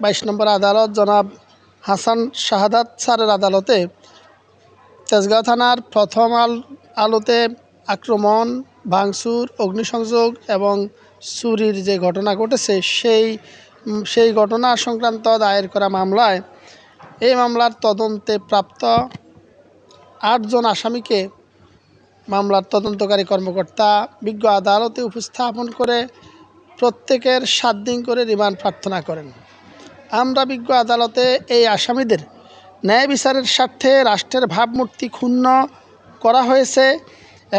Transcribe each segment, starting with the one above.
22 নম্বর আদালত জনাব হাসান শাহাদাত স্যারের আদালতে তেজগাঁও থানার প্রথম আলোতে আক্রমণ, ভাঙচুর, অগ্নিসংযোগ এবং চুরির যে ঘটনা ঘটেছে সেই ঘটনা সংক্রান্ত দায়ের করা মামলায় এই মামলার তদন্তে প্রাপ্ত 8 জন আসামিকে মামলার তদন্তকারী কর্মকর্তা বিজ্ঞ আদালতে উপস্থাপন করে প্রত্যেকের 7 দিন করে রিমান্ড প্রার্থনা করেন। আমরা বিজ্ঞ আদালতে এই আসামিদের ন্যায় বিচারের স্বার্থে রাষ্ট্রের ভাবমূর্তি ক্ষুণ্ণ করা হয়েছে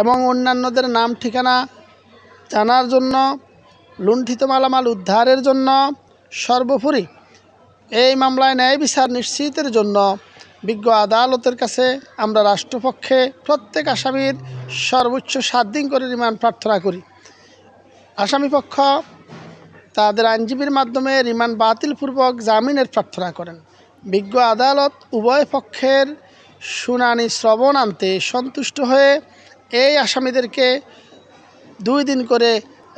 এবং অন্যান্যদের নাম ঠিকানা জানার জন্য, লুণ্ঠিত মালামাল উদ্ধারের জন্য, সর্বোপরি এই মামলায় ন্যায় বিচার নিশ্চিতের জন্য বিজ্ঞ আদালতের কাছে আমরা রাষ্ট্রপক্ষে প্রত্যেক আসামির সর্বোচ্চ 7 দিন করে রিমান্ড প্রার্থনা করি। আসামিপক্ষ তাদের আইনজীবীর মাধ্যমে রিমান্ড বাতিলপূর্বক জামিনের প্রার্থনা করেন। বিজ্ঞ আদালত উভয় পক্ষের শুনানি শ্রবণান্তে সন্তুষ্ট হয়ে এই আসামিদেরকে 2 দিন করে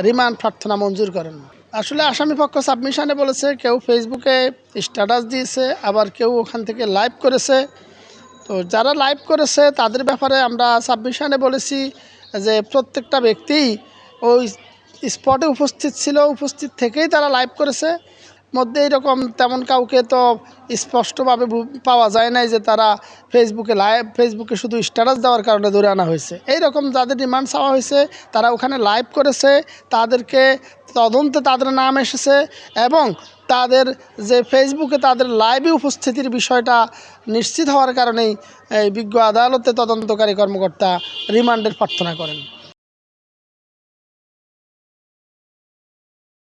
রিমান্ড প্রার্থনা মঞ্জুর করেন। আসলে আসামিপক্ষ সাবমিশনে বলেছে কেউ ফেসবুকে স্ট্যাটাস দিয়েছে, আবার কেউ ওখান থেকে লাইভ করেছে। তো যারা লাইভ করেছে তাদের ব্যাপারে আমরা সাবমিশনে বলেছি যে প্রত্যেকটা ব্যক্তিই ওই স্পটে উপস্থিত ছিল, উপস্থিত থেকেই তারা লাইভ করেছে। মধ্যে এরকম তেমন কাউকে তো স্পষ্টভাবে পাওয়া যায় নাই যে তারা ফেসবুকে শুধু স্ট্যাটাস দেওয়ার কারণে ধরে আনা হয়েছে। এইরকম যাদের ডিমান্ড চাওয়া হয়েছে তারা ওখানে লাইভ করেছে, তাদেরকে তদন্তে তাদের নাম এসেছে এবং তাদের যে ফেসবুকে তাদের লাইভে উপস্থিতির বিষয়টা নিশ্চিত হওয়ার কারণেই এই বিজ্ঞ আদালতে তদন্তকারী কর্মকর্তা রিমান্ডের প্রার্থনা করেন।